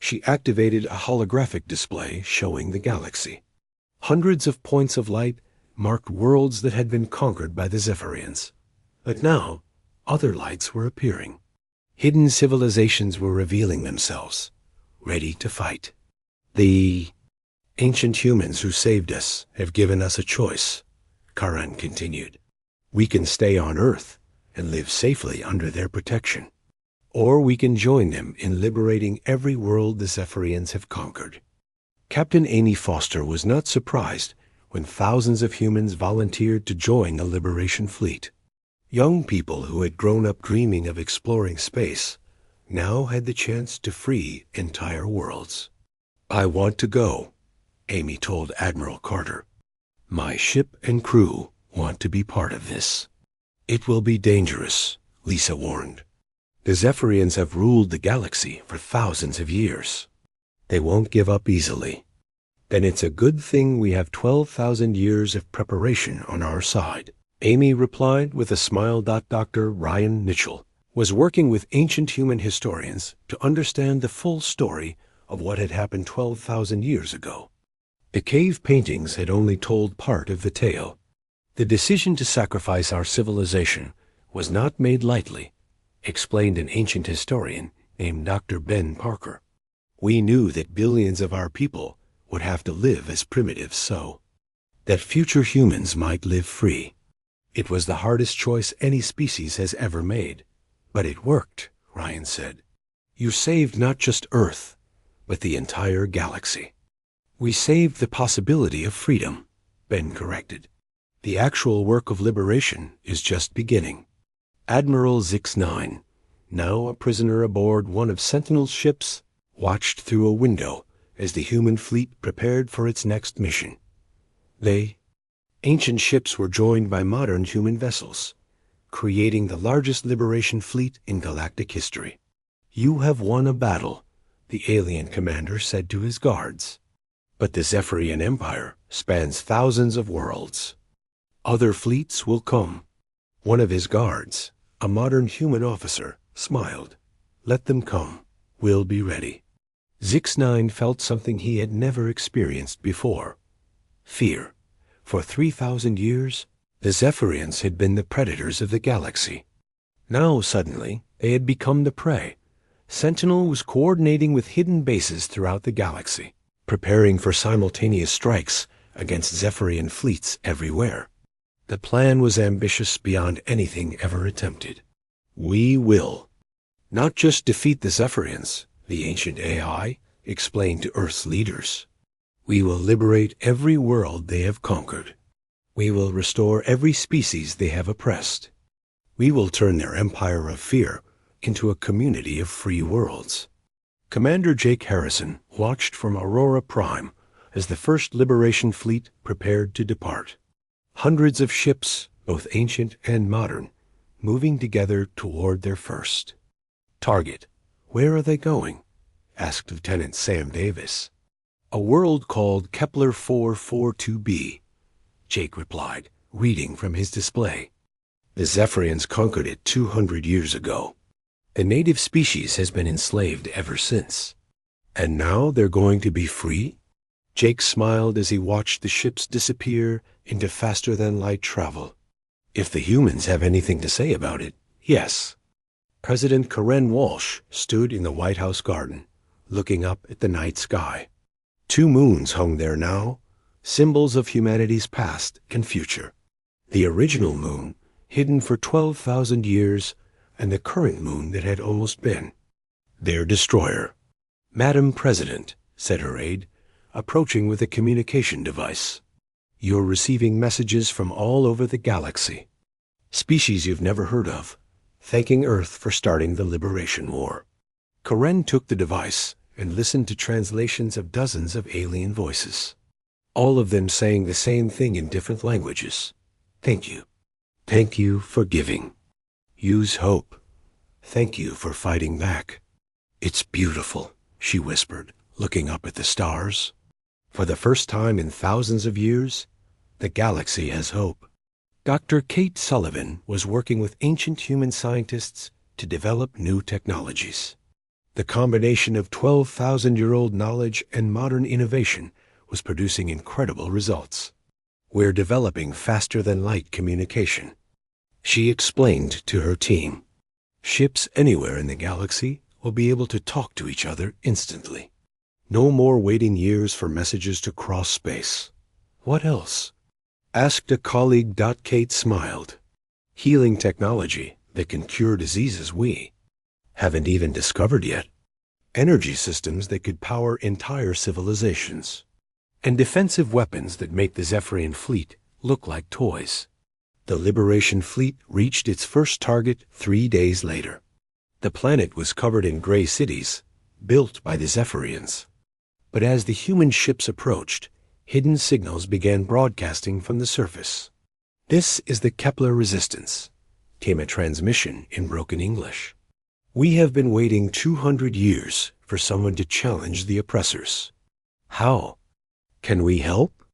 She activated a holographic display showing the galaxy. Hundreds of points of light marked worlds that had been conquered by the Zephyrians. But now, other lights were appearing. Hidden civilizations were revealing themselves, ready to fight. The ancient humans who saved us have given us a choice, Karan continued. We can stay on Earth and live safely under their protection, or we can join them in liberating every world the Zephyrians have conquered. Captain Amy Foster was not surprised when thousands of humans volunteered to join the Liberation Fleet. Young people who had grown up dreaming of exploring space now had the chance to free entire worlds. I want to go, Amy told Admiral Carter. My ship and crew want to be part of this. It will be dangerous, Lisa warned. The Zephyrians have ruled the galaxy for thousands of years. They won't give up easily. Then it's a good thing we have 12,000 years of preparation on our side, Amy replied with a smile. Dr. Ryan Mitchell was working with ancient human historians to understand the full story of what had happened 12,000 years ago. The cave paintings had only told part of the tale. The decision to sacrifice our civilization was not made lightly, explained an ancient historian named Dr. Ben Parker. We knew that billions of our people would have to live as primitives so that future humans might live free. It was the hardest choice any species has ever made. But it worked, Ryan said. You saved not just Earth, but the entire galaxy. We saved the possibility of freedom, Ben corrected. The actual work of liberation is just beginning. Admiral Zix-9, now a prisoner aboard one of Sentinel's ships, watched through a window as the human fleet prepared for its next mission. Ancient ships were joined by modern human vessels, creating the largest liberation fleet in galactic history. You have won a battle, the alien commander said to his guards. But the Zephyrian Empire spans thousands of worlds. Other fleets will come. One of his guards, a modern human officer, smiled. Let them come. We'll be ready. Zix-9 felt something he had never experienced before. Fear. For 3,000 years, the Zephyrians had been the predators of the galaxy. Now, suddenly, they had become the prey. Sentinel was coordinating with hidden bases throughout the galaxy, preparing for simultaneous strikes against Zephyrian fleets everywhere. The plan was ambitious beyond anything ever attempted. We will not just defeat the Zephyrians, the ancient AI explained to Earth's leaders. We will liberate every world they have conquered. We will restore every species they have oppressed. We will turn their empire of fear into a community of free worlds. Commander Jake Harrison watched from Aurora Prime as the first Liberation Fleet prepared to depart. Hundreds of ships, both ancient and modern, moving together toward their first target. Where are they going? Asked Lieutenant Sam Davis. A world called Kepler 442b, Jake replied, reading from his display. The Zephyrians conquered it 200 years ago. The native species has been enslaved ever since. And now they're going to be free? Jake smiled as he watched the ships disappear into faster-than-light travel. If the humans have anything to say about it, yes. President Karen Walsh stood in the White House garden, looking up at the night sky. 2 moons hung there now, symbols of humanity's past and future. The original moon, hidden for 12,000 years, and the current moon that had almost been. Their destroyer. Madam President, said her aide, approaching with a communication device. You're receiving messages from all over the galaxy. Species you've never heard of, thanking Earth for starting the Liberation War. Karen took the device and listened to translations of dozens of alien voices, all of them saying the same thing in different languages. Thank you. Thank you for giving. Use hope. Thank you for fighting back. It's beautiful, she whispered, looking up at the stars. For the first time in thousands of years, the galaxy has hope. Dr. Kate Sullivan was working with ancient human scientists to develop new technologies. The combination of 12,000-year-old knowledge and modern innovation was producing incredible results. We're developing faster-than-light communication, she explained to her team. Ships anywhere in the galaxy will be able to talk to each other instantly. No more waiting years for messages to cross space. What else? Asked a colleague. Kate smiled. Healing technology that can cure diseases we haven't even discovered yet. Energy systems that could power entire civilizations. And defensive weapons that make the Zephyrian fleet look like toys. The Liberation fleet reached its first target 3 days later. The planet was covered in gray cities, built by the Zephyrians. But as the human ships approached, hidden signals began broadcasting from the surface. "This is the Kepler resistance," came a transmission in broken English. "We have been waiting 200 years for someone to challenge the oppressors. How? Can we help?"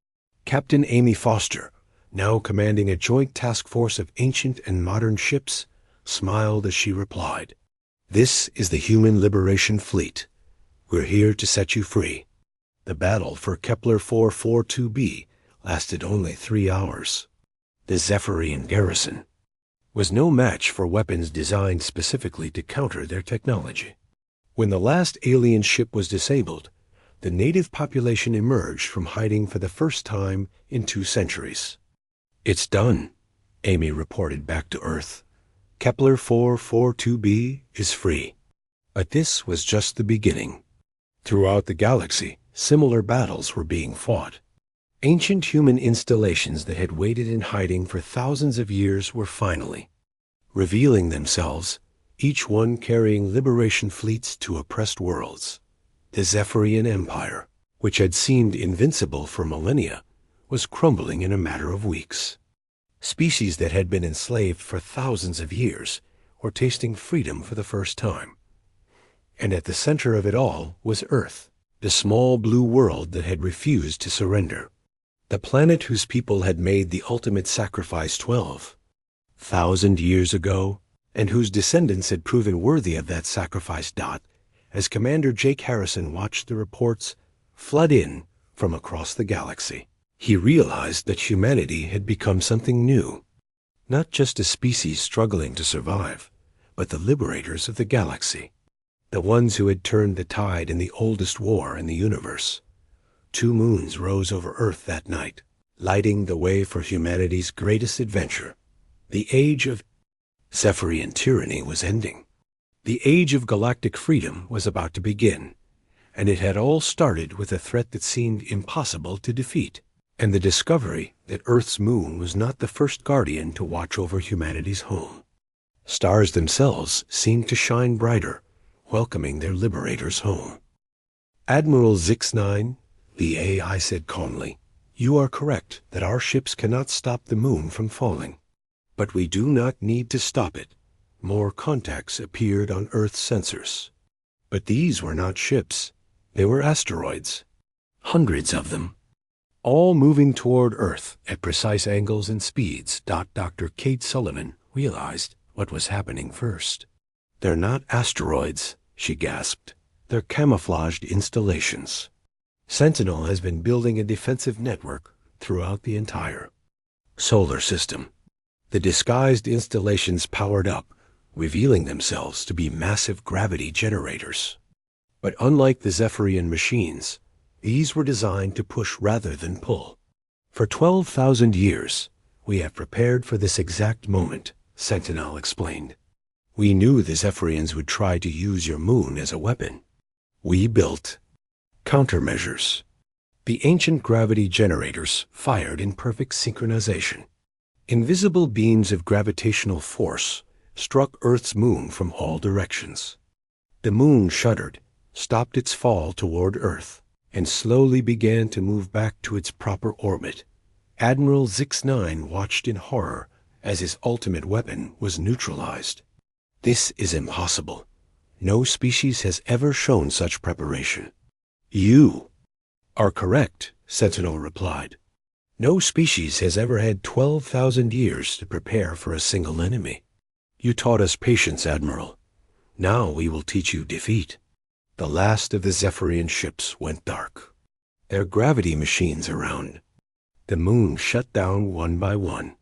Captain Amy Foster, now commanding a joint task force of ancient and modern ships, smiled as she replied, "This is the Human Liberation Fleet. We're here to set you free." The battle for Kepler 442b lasted only 3 hours. The Zephyrian garrison was no match for weapons designed specifically to counter their technology. When the last alien ship was disabled, the native population emerged from hiding for the first time in 2 centuries. "It's done," Amy reported back to Earth. "Kepler 442b is free." But this was just the beginning. Throughout the galaxy, similar battles were being fought. Ancient human installations that had waited in hiding for thousands of years were finally revealing themselves, each one carrying liberation fleets to oppressed worlds. The Zephyrian Empire, which had seemed invincible for millennia, was crumbling in a matter of weeks. Species that had been enslaved for thousands of years were tasting freedom for the first time. And at the center of it all was Earth, the small blue world that had refused to surrender. The planet whose people had made the ultimate sacrifice 12,000 years ago, and whose descendants had proven worthy of that sacrifice. As Commander Jake Harrison watched the reports flood in from across the galaxy, he realized that humanity had become something new. Not just a species struggling to survive, but the liberators of the galaxy. The ones who had turned the tide in the oldest war in the universe. 2 moons rose over Earth that night, lighting the way for humanity's greatest adventure. The age of Zephyrian tyranny was ending. The age of galactic freedom was about to begin, and it had all started with a threat that seemed impossible to defeat, and the discovery that Earth's moon was not the first guardian to watch over humanity's home. Stars themselves seemed to shine brighter, welcoming their liberators home. "Admiral Zix-9, the AI said calmly, you are correct that our ships cannot stop the moon from falling. But we do not need to stop it." More contacts appeared on Earth's sensors. But these were not ships. They were asteroids. Hundreds of them. All moving toward Earth at precise angles and speeds. Dr. Kate Sullivan realized what was happening first. "They're not asteroids," she gasped. "They're camouflaged installations. Sentinel has been building a defensive network throughout the entire solar system." The disguised installations powered up, revealing themselves to be massive gravity generators. But unlike the Zephyrian machines, these were designed to push rather than pull. "For 12,000 years, we have prepared for this exact moment," Sentinel explained. "We knew the Zephyrians would try to use your moon as a weapon. We built countermeasures." The ancient gravity generators fired in perfect synchronization. Invisible beams of gravitational force struck Earth's moon from all directions. The moon shuddered, stopped its fall toward Earth, and slowly began to move back to its proper orbit. Admiral Zix-9 watched in horror as his ultimate weapon was neutralized. "This is impossible. No species has ever shown such preparation." "You are correct," Sentinel replied. "No species has ever had 12,000 years to prepare for a single enemy. You taught us patience, Admiral. Now we will teach you defeat." The last of the Zephyrian ships went dark. Their gravity machines around. The moon shut down one by one.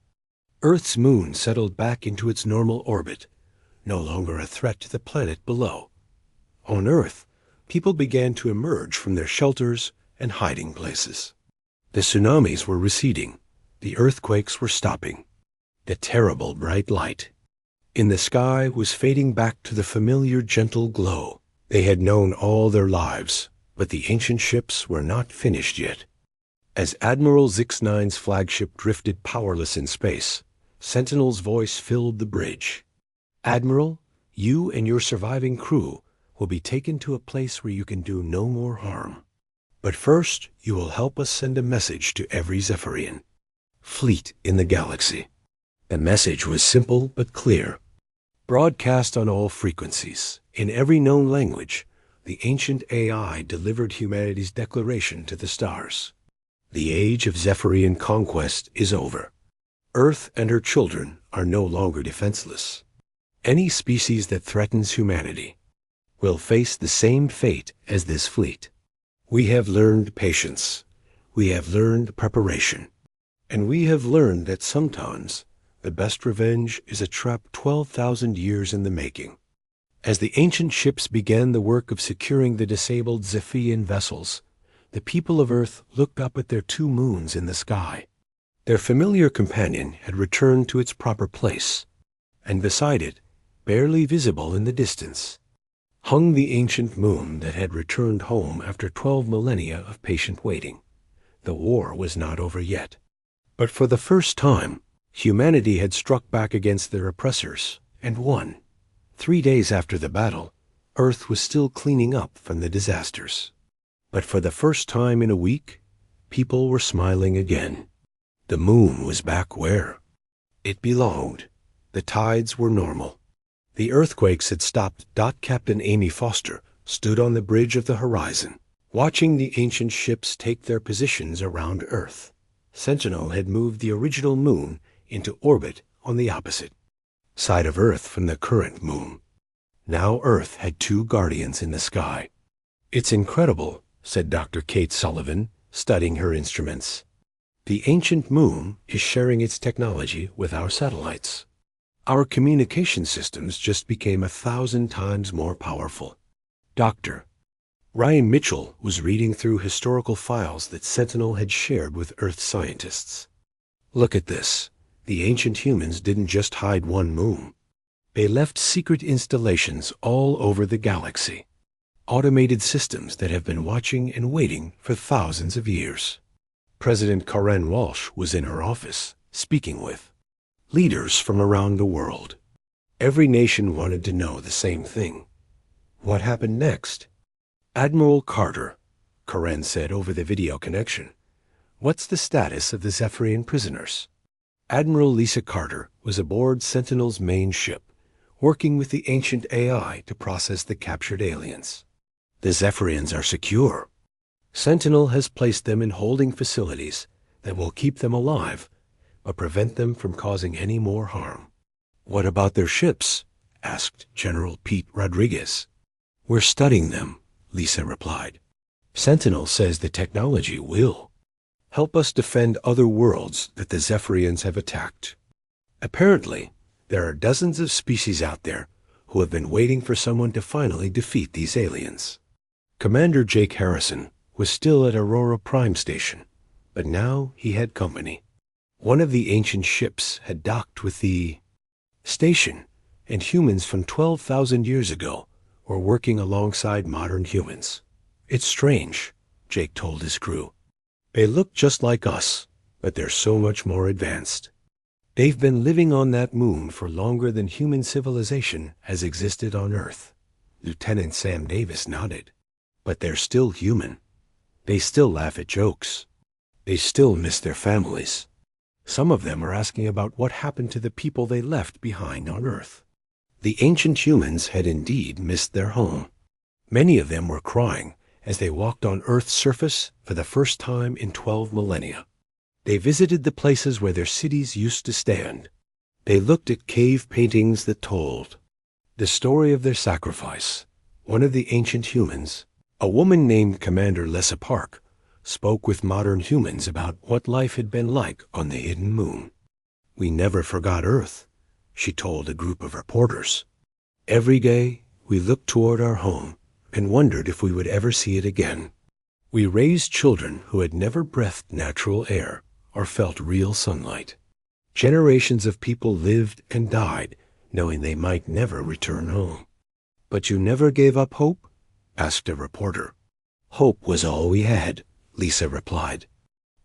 Earth's moon settled back into its normal orbit, no longer a threat to the planet below. On Earth, people began to emerge from their shelters and hiding places. The tsunamis were receding. The earthquakes were stopping. The terrible bright light in the sky was fading back to the familiar gentle glow they had known all their lives, but the ancient ships were not finished yet. As Admiral Zix-9's flagship drifted powerless in space, Sentinel's voice filled the bridge. "Admiral, you and your surviving crew will be taken to a place where you can do no more harm. But first, you will help us send a message to every Zephyrian fleet in the galaxy." The message was simple but clear. Broadcast on all frequencies, in every known language, the ancient AI delivered humanity's declaration to the stars. The age of Zephyrian conquest is over. Earth and her children are no longer defenseless. Any species that threatens humanity will face the same fate as this fleet. We have learned patience. We have learned preparation. And we have learned that sometimes the best revenge is a trap 12,000 years in the making. As the ancient ships began the work of securing the disabled Zephyrian vessels, the people of Earth looked up at their two moons in the sky. Their familiar companion had returned to its proper place, and beside it, barely visible in the distance, hung the ancient moon that had returned home after 12 millennia of patient waiting. The war was not over yet. But for the first time, humanity had struck back against their oppressors and won. 3 days after the battle, Earth was still cleaning up from the disasters. But for the first time in a week, people were smiling again. The moon was back where it belonged. The tides were normal. The earthquakes had stopped. Captain Amy Foster stood on the bridge of the horizon, watching the ancient ships take their positions around Earth. Sentinel had moved the original moon into orbit on the opposite side of Earth from the current moon. Now Earth had two guardians in the sky. "It's incredible," said Dr. Kate Sullivan, studying her instruments. "The ancient moon is sharing its technology with our satellites. Our communication systems just became 1,000 times more powerful." Dr. Ryan Mitchell was reading through historical files that Sentinel had shared with Earth scientists. "Look at this. The ancient humans didn't just hide one moon. They left secret installations all over the galaxy. Automated systems that have been watching and waiting for thousands of years." President Karen Walsh was in her office, speaking with leaders from around the world. Every nation wanted to know the same thing. What happened next? "Admiral Carter," Karen said over the video connection, "what's the status of the Zephyrian prisoners?" Admiral Lisa Carter was aboard Sentinel's main ship, working with the ancient AI to process the captured aliens. "The Zephyrians are secure. Sentinel has placed them in holding facilities that will keep them alive, but prevent them from causing any more harm." "What about their ships?" asked General Pete Rodriguez. "We're studying them," Lisa replied. "Sentinel says the technology will help us defend other worlds that the Zephyrians have attacked. Apparently, there are dozens of species out there who have been waiting for someone to finally defeat these aliens." Commander Jake Harrison was still at Aurora Prime Station, but now he had company. One of the ancient ships had docked with the station, and humans from 12,000 years ago were working alongside modern humans. "It's strange," Jake told his crew. "They look just like us, but they're so much more advanced. They've been living on that moon for longer than human civilization has existed on Earth." Lieutenant Sam Davis nodded. "But they're still human. They still laugh at jokes. They still miss their families. Some of them are asking about what happened to the people they left behind on Earth." The ancient humans had indeed missed their home. Many of them were crying as they walked on Earth's surface for the first time in 12 millennia. They visited the places where their cities used to stand. They looked at cave paintings that told the story of their sacrifice, one of the ancient humans, a woman named Commander Lessa Park, spoke with modern humans about what life had been like on the hidden moon. "We never forgot Earth," she told a group of reporters. "Every day we looked toward our home and wondered if we would ever see it again. We raised children who had never breathed natural air or felt real sunlight. Generations of people lived and died knowing they might never return home." "But you never gave up hope?" asked a reporter. "Hope was all we had," Lisa replied.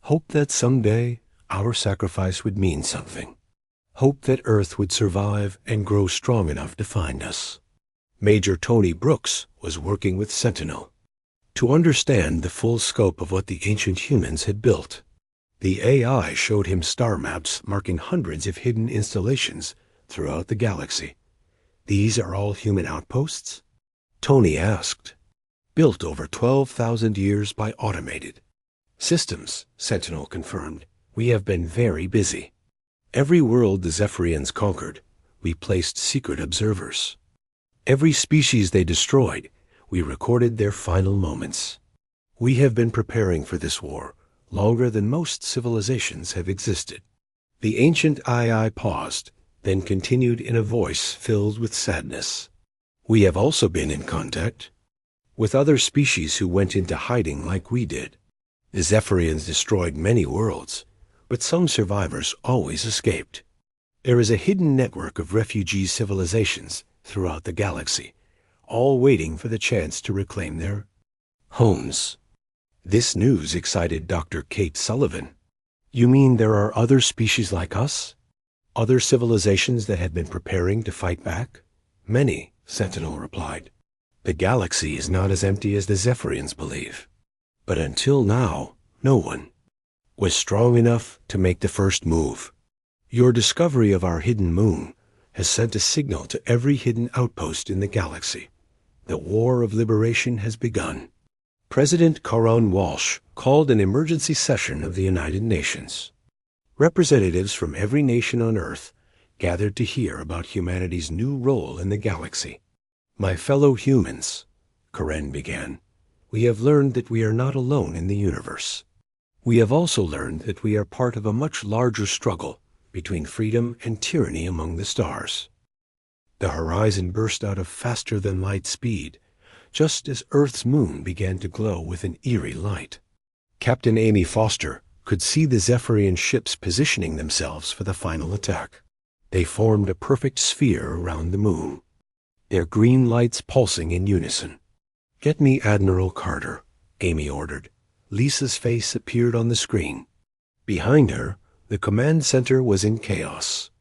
"Hope that someday our sacrifice would mean something. Hope that Earth would survive and grow strong enough to find us." Major Tony Brooks was working with Sentinel to understand the full scope of what the ancient humans had built. The AI showed him star maps marking hundreds of hidden installations throughout the galaxy. "These are all human outposts?" Tony asked. "Built over 12,000 years by automated systems," Sentinel confirmed. "We have been very busy. Every world the Zephyrians conquered, we placed secret observers. Every species they destroyed, we recorded their final moments. We have been preparing for this war longer than most civilizations have existed." The ancient AI paused, then continued in a voice filled with sadness. "We have also been in contact with other species who went into hiding like we did. The Zephyrians destroyed many worlds, but some survivors always escaped. There is a hidden network of refugee civilizations throughout the galaxy, all waiting for the chance to reclaim their homes." This news excited Dr. Kate Sullivan. "You mean there are other species like us? Other civilizations that have been preparing to fight back?" "Many," Sentinel replied. "The galaxy is not as empty as the Zephyrians believe. But until now, no one was strong enough to make the first move. Your discovery of our hidden moon has sent a signal to every hidden outpost in the galaxy. The war of liberation has begun." President Coron Walsh called an emergency session of the United Nations. Representatives from every nation on Earth gathered to hear about humanity's new role in the galaxy. "My fellow humans," Coron began, "we have learned that we are not alone in the universe. We have also learned that we are part of a much larger struggle between freedom and tyranny among the stars." The horizon burst out of faster-than-light speed, just as Earth's moon began to glow with an eerie light. Captain Amy Foster could see the Zephyrian ships positioning themselves for the final attack. They formed a perfect sphere around the moon, their green lights pulsing in unison. "Get me Admiral Carter," Amy ordered. Lisa's face appeared on the screen. Behind her, the command center was in chaos.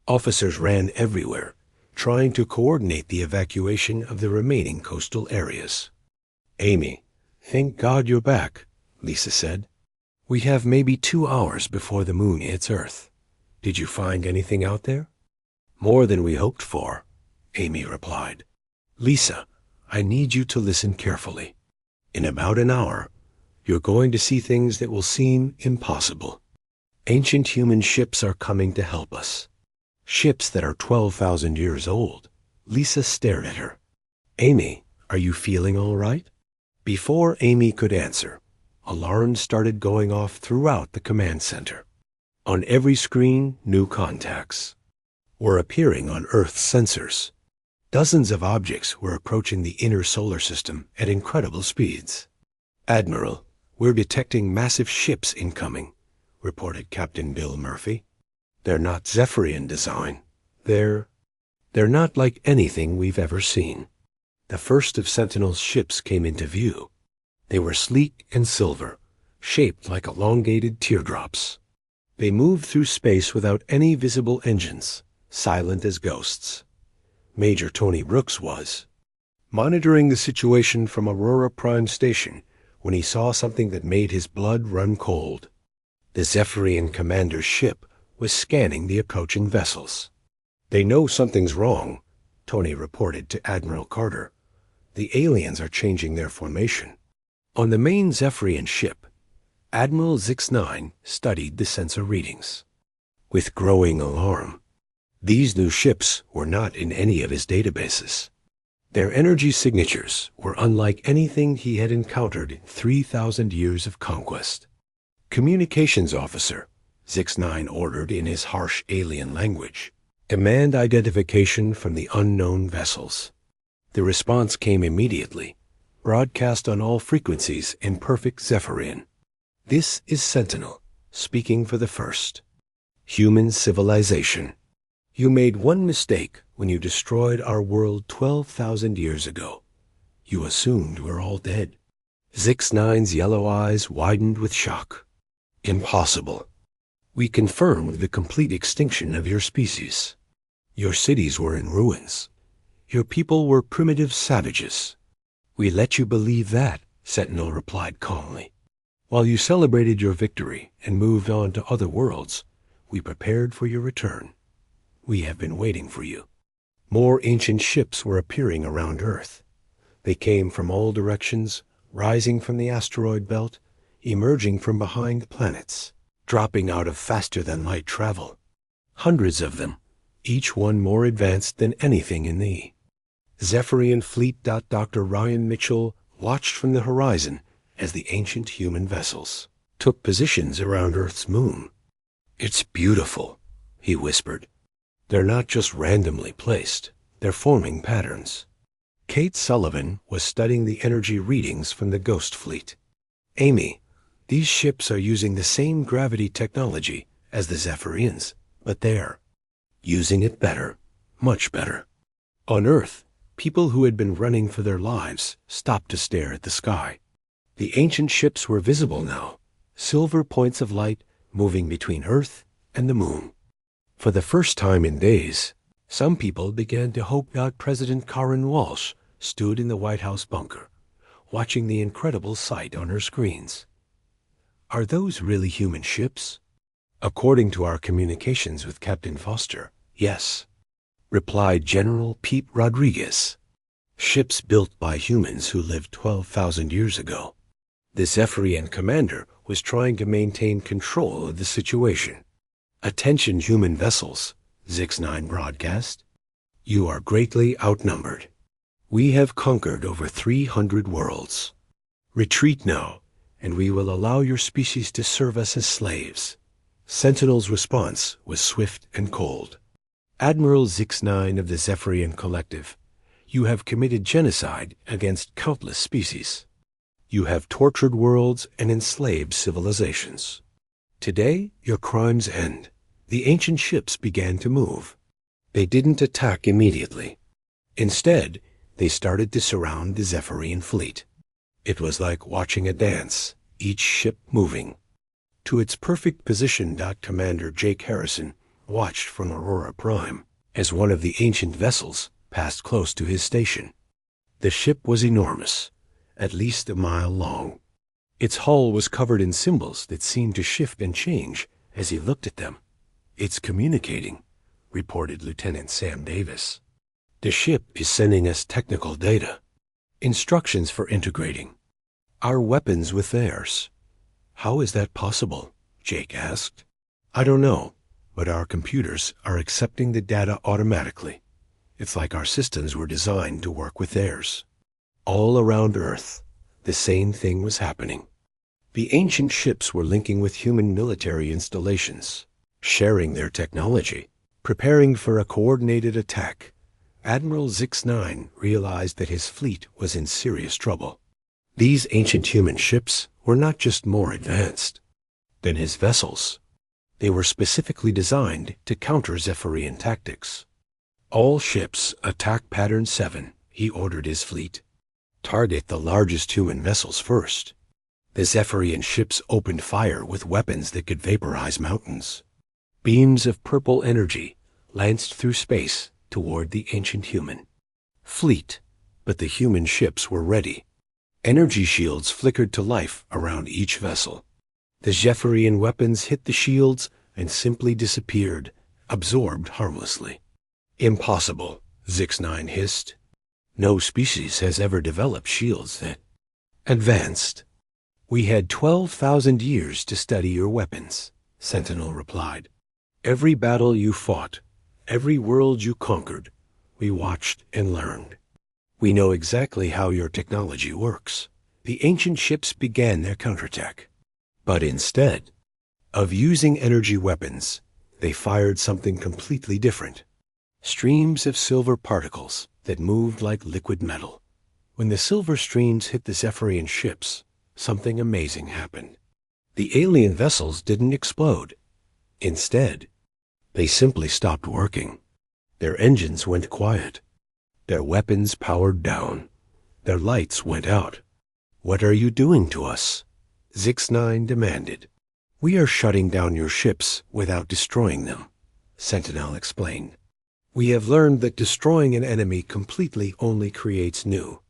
Officers ran everywhere, trying to coordinate the evacuation of the remaining coastal areas. "Amy, thank God you're back," Lisa said. "We have maybe 2 hours before the moon hits Earth. Did you find anything out there?" "More than we hoped for," Amy replied. "Lisa, I need you to listen carefully. In about an hour, you're going to see things that will seem impossible. Ancient human ships are coming to help us. Ships that are 12,000 years old." Lisa stared at her. "Amy, are you feeling all right?" Before Amy could answer, alarms started going off throughout the command center. On every screen, new contacts were appearing on Earth's sensors. Dozens of objects were approaching the inner solar system at incredible speeds. "Admiral, we're detecting massive ships incoming," reported Captain Bill Murphy. "They're not Zephyrian design. They're not like anything we've ever seen." The first of Sentinel's ships came into view. They were sleek and silver, shaped like elongated teardrops. They moved through space without any visible engines, silent as ghosts. Major Tony Brooks was monitoring the situation from Aurora Prime Station when he saw something that made his blood run cold. The Zephyrian commander's ship was scanning the approaching vessels. "They know something's wrong," Tony reported to Admiral Carter. "The aliens are changing their formation." On the main Zephyrian ship, Admiral Zix-9 studied the sensor readings with growing alarm. These new ships were not in any of his databases. Their energy signatures were unlike anything he had encountered in 3,000 years of conquest. Communications officer, Zix-9 ordered in his harsh alien language, "Demand identification from the unknown vessels." The response came immediately, broadcast on all frequencies in perfect Zephyrian. "This is Sentinel, speaking for the first. Human civilization. You made one mistake when you destroyed our world 12,000 years ago. You assumed we're all dead." Zix-9's yellow eyes widened with shock. "Impossible. We confirmed the complete extinction of your species. Your cities were in ruins. Your people were primitive savages." "We let you believe that," Sentinel replied calmly. "While you celebrated your victory and moved on to other worlds, we prepared for your return. We have been waiting for you." More ancient ships were appearing around Earth. They came from all directions, rising from the asteroid belt, emerging from behind planets, dropping out of faster-than-light travel. Hundreds of them, each one more advanced than anything in the Zephyrian fleet. Dr. Ryan Mitchell watched from the horizon as the ancient human vessels took positions around Earth's moon. "It's beautiful," he whispered. "They're not just randomly placed. They're forming patterns." Kate Sullivan was studying the energy readings from the Ghost Fleet. "Amy, these ships are using the same gravity technology as the Zephyrians, but they're using it better, much better." On Earth, people who had been running for their lives stopped to stare at the sky. The ancient ships were visible now, silver points of light moving between Earth and the moon. For the first time in days, some people began to hope. President Karen Walsh stood in the White House bunker, watching the incredible sight on her screens. "Are those really human ships?" "According to our communications with Captain Foster, yes," replied General Pete Rodriguez. "Ships built by humans who lived 12,000 years ago." The Zephyrian commander was trying to maintain control of the situation. "Attention, human vessels," Zix-9 broadcast. "You are greatly outnumbered. We have conquered over 300 worlds. Retreat now, and we will allow your species to serve us as slaves." Sentinel's response was swift and cold. "Admiral Zix-9 of the Zephyrian Collective, you have committed genocide against countless species. You have tortured worlds and enslaved civilizations. Today, your crimes end." The ancient ships began to move. They didn't attack immediately. Instead, they started to surround the Zephyrian fleet. It was like watching a dance, each ship moving to its perfect position. Commander Jake Harrison watched from Aurora Prime as one of the ancient vessels passed close to his station. The ship was enormous, at least a mile long. Its hull was covered in symbols that seemed to shift and change as he looked at them. "It's communicating," reported Lieutenant Sam Davis. "The ship is sending us technical data, instructions for integrating our weapons with theirs." "How is that possible?" Jake asked. "I don't know, but our computers are accepting the data automatically. It's like our systems were designed to work with theirs." All around Earth, the same thing was happening. The ancient ships were linking with human military installations, sharing their technology, preparing for a coordinated attack. Admiral Zix-9 realized that his fleet was in serious trouble. These ancient human ships were not just more advanced than his vessels. They were specifically designed to counter Zephyrian tactics. "All ships attack Pattern 7, he ordered his fleet. "Target the largest human vessels first." The Zephyrian ships opened fire with weapons that could vaporize mountains. Beams of purple energy lanced through space toward the ancient human fleet, but the human ships were ready. Energy shields flickered to life around each vessel. The Zephyrian weapons hit the shields and simply disappeared, absorbed harmlessly. "Impossible," Zix-9 hissed. "No species has ever developed shields that advanced." "We had 12,000 years to study your weapons," Sentinel replied. "Every battle you fought, every world you conquered, we watched and learned. We know exactly how your technology works. The ancient ships began their counterattack. But instead of using energy weapons, they fired something completely different. Streams of silver particles that moved like liquid metal. When the silver streams hit the Zephyrian ships, something amazing happened. The alien vessels didn't explode. Instead, they simply stopped working. Their engines went quiet. Their weapons powered down. Their lights went out. "What are you doing to us?" Zix-9 demanded. "We are shutting down your ships without destroying them," Sentinel explained. "We have learned that destroying an enemy completely only creates new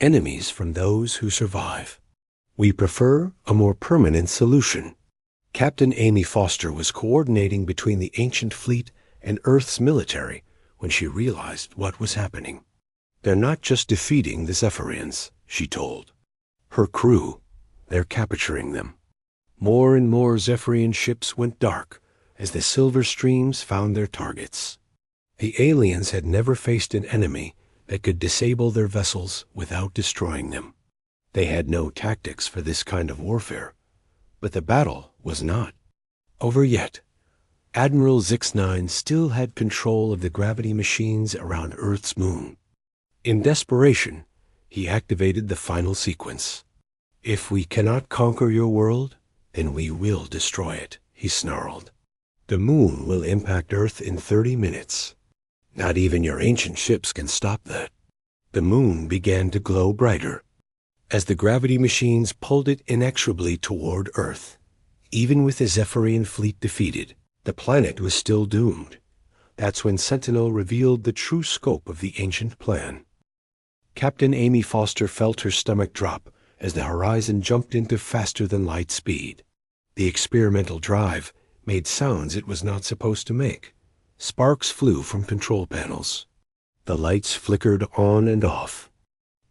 enemies from those who survive. We prefer a more permanent solution." Captain Amy Foster was coordinating between the ancient fleet and Earth's military when she realized what was happening. "They're not just defeating the Zephyrians," she told. "Her crew, they're capturing them." More and more Zephyrian ships went dark as the silver streams found their targets. The aliens had never faced an enemy that could disable their vessels without destroying them. They had no tactics for this kind of warfare, but the battle was not over yet. Admiral Zix-9 still had control of the gravity machines around Earth's moon. In desperation, he activated the final sequence. "If we cannot conquer your world, then we will destroy it," he snarled. "The moon will impact Earth in 30 minutes. Not even your ancient ships can stop that." The moon began to glow brighter as the gravity machines pulled it inexorably toward Earth. Even with the Zephyrian fleet defeated, the planet was still doomed. That's when Sentinel revealed the true scope of the ancient plan. Captain Amy Foster felt her stomach drop as the horizon jumped into faster-than-light speed. The experimental drive made sounds it was not supposed to make. Sparks flew from control panels. The lights flickered on and off.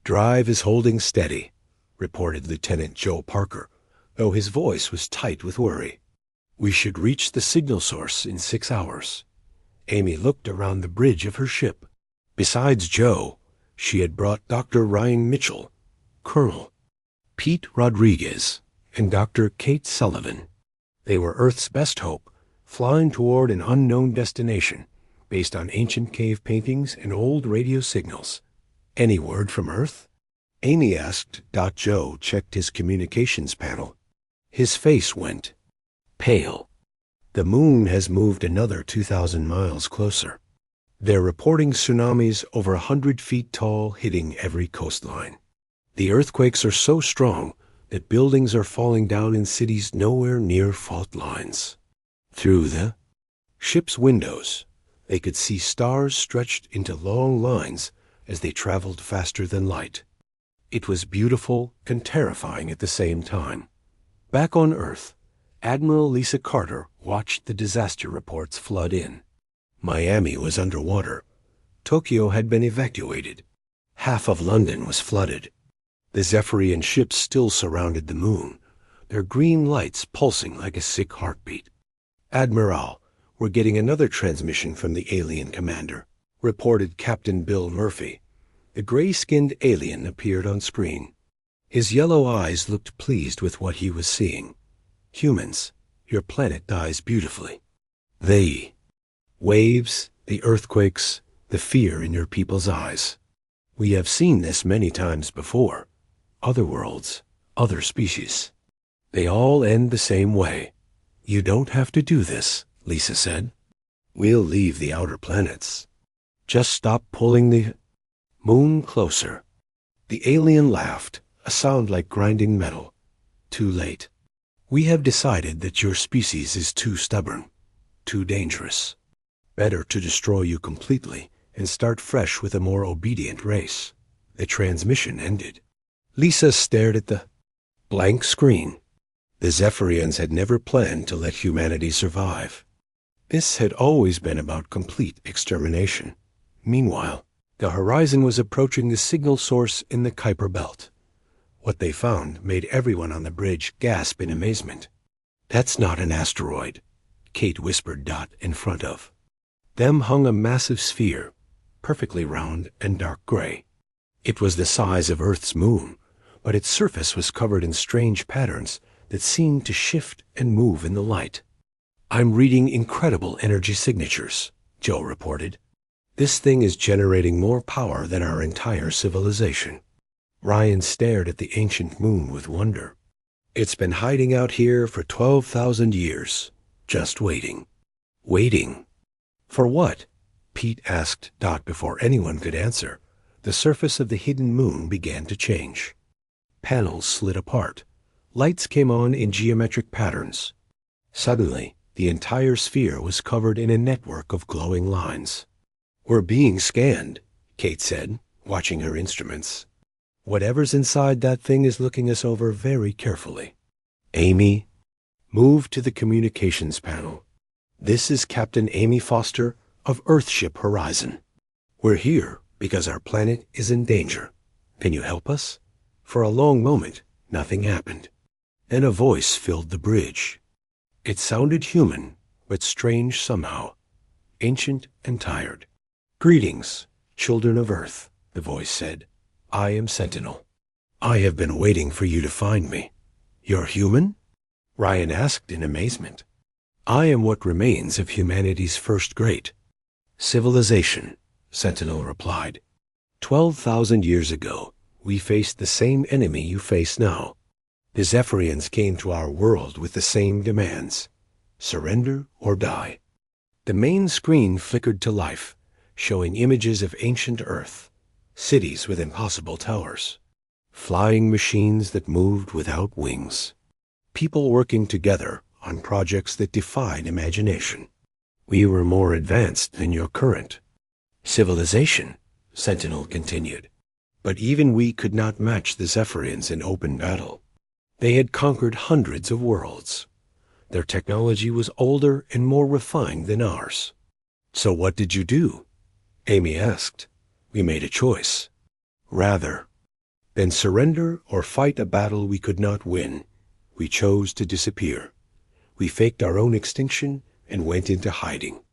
"Drive is holding steady," reported Lieutenant Joe Parker, though his voice was tight with worry. "We should reach the signal source in 6 hours." Amy looked around the bridge of her ship. Besides Joe, she had brought Dr. Ryan Mitchell, Colonel Pete Rodriguez, and Dr. Kate Sullivan. They were Earth's best hope, flying toward an unknown destination based on ancient cave paintings and old radio signals. "Any word from Earth?" Amy asked. Joe checked his communications panel. His face went pale. "The moon has moved another 2,000 miles closer. They're reporting tsunamis over 100 feet tall hitting every coastline. The earthquakes are so strong that buildings are falling down in cities nowhere near fault lines." Through the ship's windows, they could see stars stretched into long lines as they traveled faster than light. It was beautiful and terrifying at the same time. Back on Earth, Admiral Lisa Carter watched the disaster reports flood in. Miami was underwater. Tokyo had been evacuated. Half of London was flooded. The Zephyrian ships still surrounded the moon, their green lights pulsing like a sick heartbeat. "Admiral, we're getting another transmission from the alien commander," reported Captain Bill Murphy. The gray-skinned alien appeared on screen. His yellow eyes looked pleased with what he was seeing. "Humans, your planet dies beautifully. The waves, the earthquakes, the fear in your people's eyes. We have seen this many times before. Other worlds, other species. They all end the same way. You don't have to do this," Lisa said. "We'll leave the outer planets. Just stop pulling the moon closer." The alien laughed, a sound like grinding metal. "Too late. We have decided that your species is too stubborn, too dangerous. Better to destroy you completely and start fresh with a more obedient race." The transmission ended. Lisa stared at the blank screen. The Zephyrians had never planned to let humanity survive. This had always been about complete extermination. Meanwhile, the horizon was approaching the signal source in the Kuiper Belt. What they found made everyone on the bridge gasp in amazement. "That's not an asteroid," Kate whispered Dot in front of. Them hung a massive sphere, perfectly round and dark gray. It was the size of Earth's moon, but its surface was covered in strange patterns that seemed to shift and move in the light. "I'm reading incredible energy signatures," Joe reported. "This thing is generating more power than our entire civilization." Ryan stared at the ancient moon with wonder. "It's been hiding out here for 12,000 years, just waiting." Waiting? For what? Pete asked Dot before anyone could answer. The surface of the hidden moon began to change. Panels slid apart. Lights came on in geometric patterns. Suddenly, the entire sphere was covered in a network of glowing lines. "We're being scanned," Kate said, watching her instruments. "Whatever's inside that thing is looking us over very carefully." "Amy, move to the communications panel. This is Captain Amy Foster of Earthship Horizon. We're here because our planet is in danger. Can you help us?" For a long moment, nothing happened. Then a voice filled the bridge. It sounded human, but strange somehow, ancient and tired. "Greetings, children of Earth," the voice said. "I am Sentinel. I have been waiting for you to find me." "You're human?" Ryan asked in amazement. "I am what remains of humanity's first great civilization," Sentinel replied. 12,000 years ago, we faced the same enemy you face now. The Zephyrians came to our world with the same demands: surrender or die." The main screen flickered to life, showing images of ancient Earth, cities with impossible towers, flying machines that moved without wings, people working together on projects that defied imagination. "We were more advanced than your current civilization," Sentinel continued. "But even we could not match the Zephyrians in open battle. They had conquered hundreds of worlds. Their technology was older and more refined than ours." "So what did you do?" Amy asked. "We made a choice. Rather than surrender or fight a battle we could not win, we chose to disappear. We faked our own extinction and went into hiding."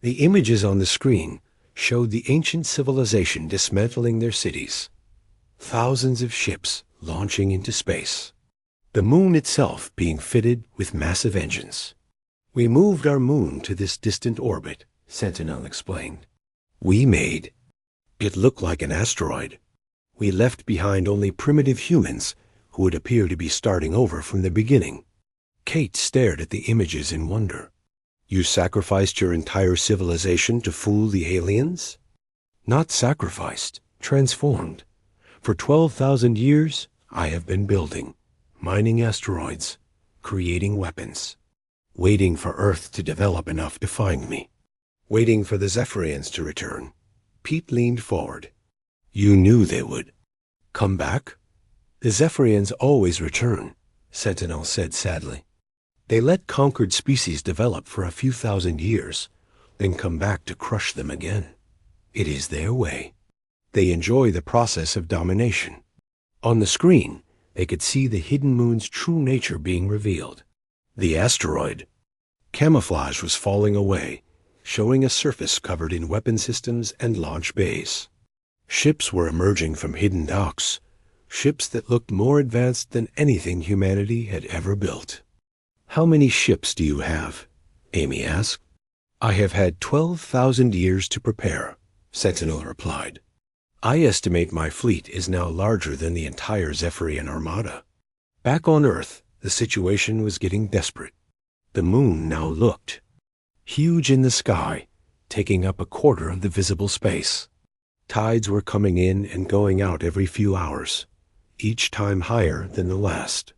The images on the screen showed the ancient civilization dismantling their cities, thousands of ships launching into space, the moon itself being fitted with massive engines. "We moved our moon to this distant orbit," Sentinel explained. "We made it look like an asteroid. We left behind only primitive humans who would appear to be starting over from the beginning." Kate stared at the images in wonder. "You sacrificed your entire civilization to fool the aliens?" "Not sacrificed, transformed. For 12,000 years, I have been building, mining asteroids, creating weapons, waiting for Earth to develop enough to find me, waiting for the Zephyrians to return." Pete leaned forward. "You knew they would come back?" "The Zephyrians always return," Sentinel said sadly. "They let conquered species develop for a few thousand years, then come back to crush them again. It is their way. They enjoy the process of domination." On the screen, they could see the hidden moon's true nature being revealed. The asteroid camouflage was falling away, showing a surface covered in weapon systems and launch bays. Ships were emerging from hidden docks, ships that looked more advanced than anything humanity had ever built. "How many ships do you have?" Amy asked. "I have had 12,000 years to prepare," Sentinel replied. "I estimate my fleet is now larger than the entire Zephyrian armada." Back on Earth, the situation was getting desperate. The moon now looked huge in the sky, taking up a quarter of the visible space. Tides were coming in and going out every few hours, each time higher than the last.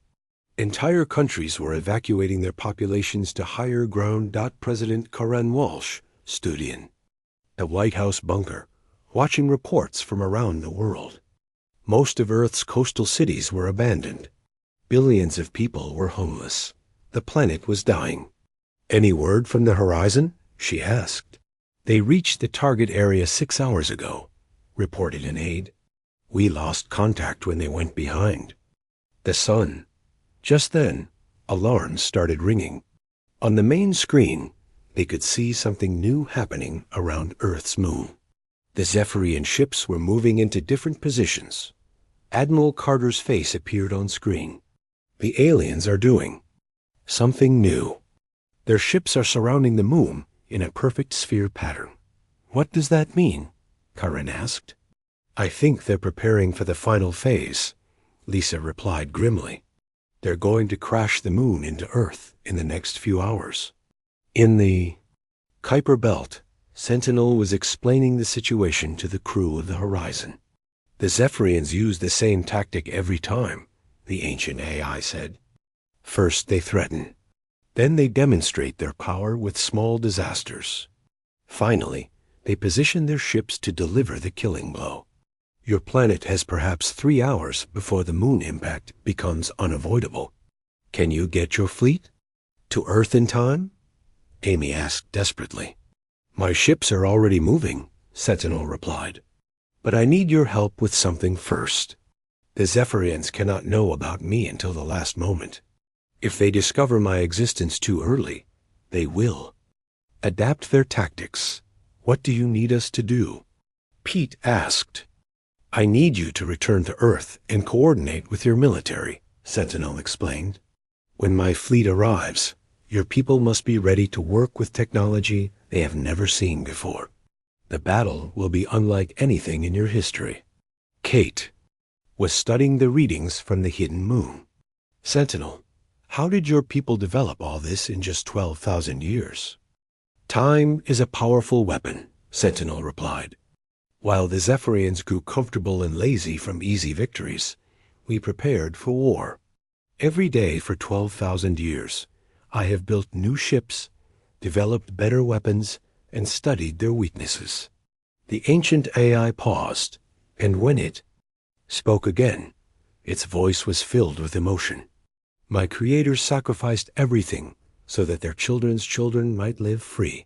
Entire countries were evacuating their populations to higher ground. President Karen Walsh stood in the White House bunker, watching reports from around the world. Most of Earth's coastal cities were abandoned. Billions of people were homeless. The planet was dying. "Any word from the horizon?" she asked. "They reached the target area 6 hours ago," reported an aide. "We lost contact when they went behind." The sun. Just then, alarms started ringing. On the main screen, they could see something new happening around Earth's moon. The Zephyrian ships were moving into different positions. Admiral Carter's face appeared on screen. The aliens are doing something new. Their ships are surrounding the moon in a perfect sphere pattern. What does that mean? Karen asked. I think they're preparing for the final phase, Lisa replied grimly. They're going to crash the moon into Earth in the next few hours. In the Kuiper Belt, Sentinel was explaining the situation to the crew of the Horizon. The Zephyrians use the same tactic every time, the ancient AI said. First they threaten. Then they demonstrate their power with small disasters. Finally, they position their ships to deliver the killing blow. Your planet has perhaps 3 hours before the moon impact becomes unavoidable. Can you get your fleet to Earth in time? Amy asked desperately. My ships are already moving, Sentinel replied. But I need your help with something first. The Zephyrians cannot know about me until the last moment. If they discover my existence too early, they will adapt their tactics. What do you need us to do? Pete asked. I need you to return to Earth and coordinate with your military, Sentinel explained. When my fleet arrives, your people must be ready to work with technology they have never seen before. The battle will be unlike anything in your history. Kate was studying the readings from the hidden moon. Sentinel, how did your people develop all this in just 12,000 years? Time is a powerful weapon, Sentinel replied. While the Zephyrians grew comfortable and lazy from easy victories, we prepared for war. Every day for 12,000 years, I have built new ships, developed better weapons, and studied their weaknesses. The ancient AI paused, and when it spoke again, its voice was filled with emotion. My creators sacrificed everything so that their children's children might live free.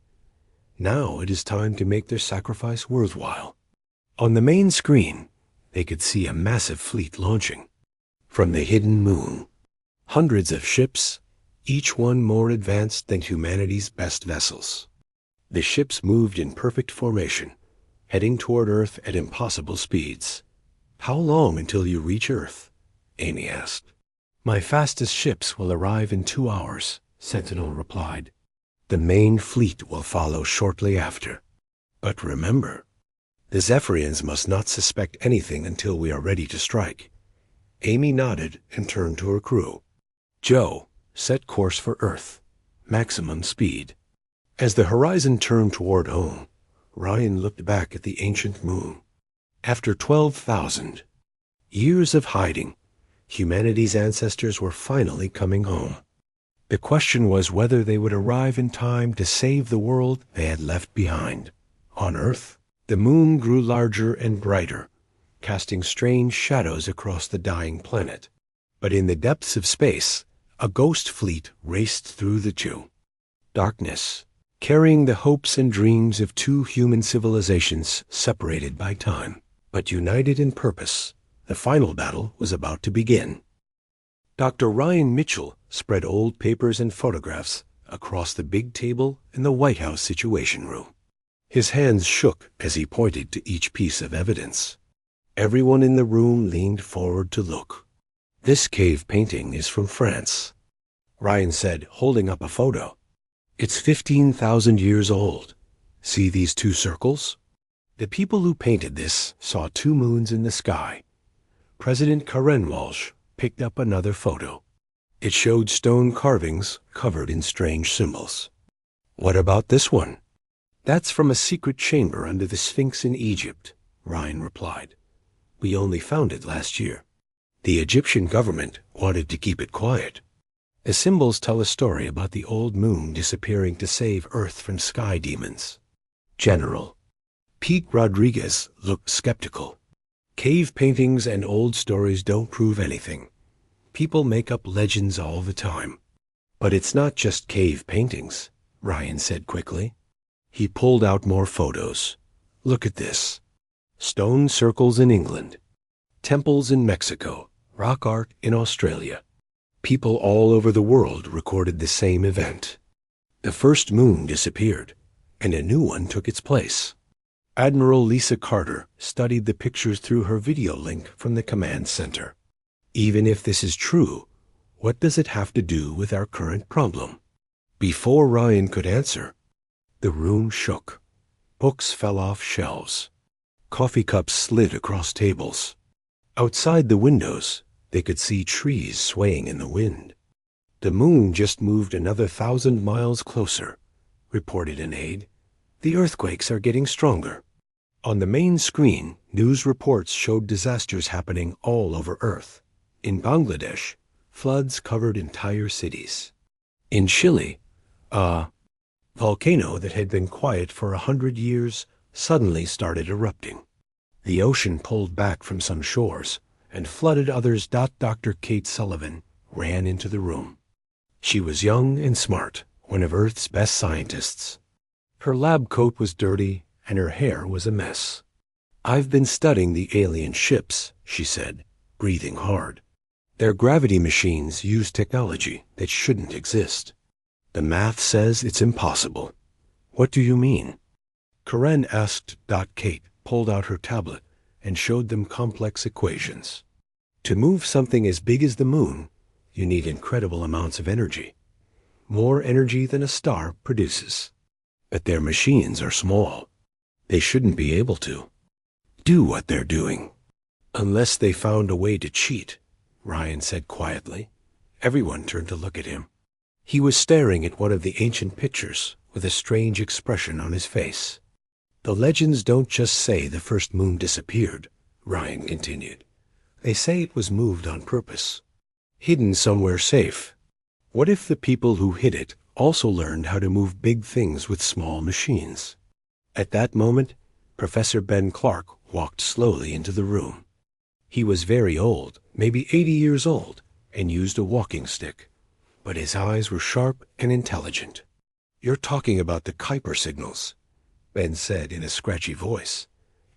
Now it is time to make their sacrifice worthwhile. On the main screen, they could see a massive fleet launching from the hidden moon. Hundreds of ships, each one more advanced than humanity's best vessels. The ships moved in perfect formation, heading toward Earth at impossible speeds. How long until you reach Earth? Amy asked. My fastest ships will arrive in 2 hours, Sentinel replied. The main fleet will follow shortly after. But remember, the Zephyrians must not suspect anything until we are ready to strike. Amy nodded and turned to her crew. Joe, set course for Earth. Maximum speed. As the horizon turned toward home, Ryan looked back at the ancient moon. After 12,000 years of hiding, humanity's ancestors were finally coming home. The question was whether they would arrive in time to save the world they had left behind. On Earth, the moon grew larger and brighter, casting strange shadows across the dying planet. But in the depths of space, a ghost fleet raced through the two. Darkness, carrying the hopes and dreams of two human civilizations separated by time, but united in purpose. The final battle was about to begin. Dr. Ryan Mitchell spread old papers and photographs across the big table in the White House Situation Room. His hands shook as he pointed to each piece of evidence. Everyone in the room leaned forward to look. This cave painting is from France, Ryan said, holding up a photo. It's 15,000 years old. See these 2 circles? The people who painted this saw 2 moons in the sky. President Karen Walsh picked up another photo. It showed stone carvings covered in strange symbols. What about this one? That's from a secret chamber under the Sphinx in Egypt, Ryan replied. We only found it last year. The Egyptian government wanted to keep it quiet. The symbols tell a story about the old moon disappearing to save Earth from sky demons. General Pete Rodriguez looked skeptical. Cave paintings and old stories don't prove anything. People make up legends all the time. But it's not just cave paintings, Ryan said quickly. He pulled out more photos. Look at this. Stone circles in England. Temples in Mexico. Rock art in Australia. People all over the world recorded the same event. The first moon disappeared, and a new one took its place. Admiral Lisa Carter studied the pictures through her video link from the command center. Even if this is true, what does it have to do with our current problem? Before Ryan could answer, the room shook. Books fell off shelves. Coffee cups slid across tables. Outside the windows, they could see trees swaying in the wind. The moon just moved another 1,000 miles closer, reported an aide. The earthquakes are getting stronger. On the main screen, news reports showed disasters happening all over Earth. In Bangladesh, floods covered entire cities. In Chile, a volcano that had been quiet for 100 years suddenly started erupting. The ocean pulled back from some shores and flooded others. Dr. Kate Sullivan ran into the room. She was young and smart, one of Earth's best scientists. Her lab coat was dirty and her hair was a mess. "I've been studying the alien ships," she said, breathing hard. "Their gravity machines use technology that shouldn't exist. The math says it's impossible." "What do you mean?" Karen asked. Kate pulled out her tablet and showed them complex equations. To move something as big as the moon, you need incredible amounts of energy. More energy than a star produces. But their machines are small. They shouldn't be able to do what they're doing. "Unless they found a way to cheat," Ryan said quietly. Everyone turned to look at him. He was staring at one of the ancient pictures with a strange expression on his face. "The legends don't just say the first moon disappeared," Ryan continued. "They say it was moved on purpose, hidden somewhere safe. What if the people who hid it also learned how to move big things with small machines?" At that moment, Professor Ben Clark walked slowly into the room. He was very old, maybe 80 years old, and used a walking stick. But his eyes were sharp and intelligent. "You're talking about the Kuiper signals," Ben said in a scratchy voice.